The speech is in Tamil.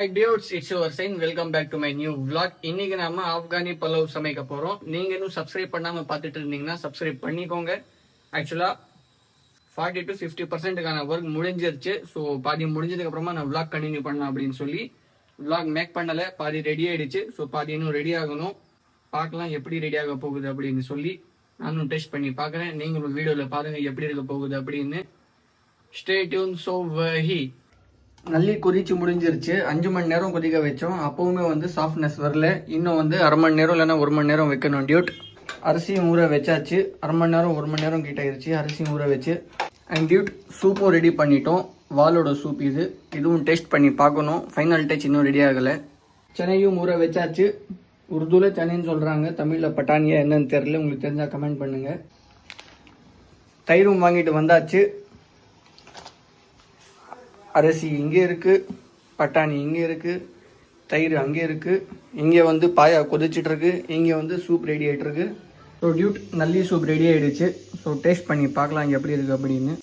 Hi dudes, it's your sign. Welcome back to my new vlog. இன்னைக்கு நாம ஆப்கானி பலவ் சமைக்க போறோம். நீங்க இன்னும் சப்ஸ்கிரைப் பண்ணாம பார்த்துட்டு இருந்தீங்கன்னா சப்ஸ்கிரைப் பண்ணிக்கோங்க. ஆக்சுவலா 40 to 50% ஒர்க் முடிஞ்சிருச்சு. ஸோ பாதி முடிஞ்சதுக்கு அப்புறமா நான் vlog கண்டினியூ பண்ணலாம் அப்படின்னு சொல்லி vlog மேக் பண்ணல. பாதி ரெடி ஆயிடுச்சு. ஸோ பாதி இன்னும் ரெடி ஆகணும். பார்க்கலாம் எப்படி ரெடி ஆக போகுது அப்படின்னு சொல்லி நானும் டெஸ்ட் பண்ணி பார்க்குறேன். நீங்களும் வீடியோவில் பாருங்க எப்படி இருக்க போகுது அப்படின்னு. Stay tune. ஸோ ஹி நல்லி கொதிச்சு முடிஞ்சிருச்சு. 5 மணி நேரம் கொதிக்க வச்சோம். அப்பவுமே சாஃப்ட்னஸ் வரல. இன்னும் அரை மணி நேரம் இல்லைன்னா 1 மணி நேரம் வைக்கணும் டியூட். அரிசியும் ஊற வச்சாச்சு. அரை மணி நேரம் 1 மணி நேரம் கிட்ட ஆயிடுச்சு அரிசியும் ஊற வச்சு. அண்ட் டியூட் சூப்பும் ரெடி பண்ணிட்டோம். வாலோட சூப் இதுவும் டேஸ்ட் பண்ணி பார்க்கணும். ஃபைனல் டச் இன்னும் ரெடி ஆகலை. சென்னையும் ஊற வச்சாச்சு. உருதுல சென்னைன்னு சொல்கிறாங்க, தமிழில் பட்டாணியா என்னன்னு தெரியல. உங்களுக்கு தெரிஞ்சால் கமெண்ட் பண்ணுங்கள். தயிரும் வாங்கிட்டு வந்தாச்சு. அரிசி இங்கே இருக்குது, பட்டாணி இங்கே இருக்குது, தயிர் அங்கே இருக்குது. இங்கே பாயா கொதிச்சிட்ருக்கு. இங்கே சூப் ரெடி ஆகிட்டுருக்கு. ஸோ டியூட் நல்லி சூப் ரெடி ஆகிடுச்சு. ஸோ டேஸ்ட் பண்ணி பார்க்கலாம் எப்படி இருக்குது அப்படின்னு.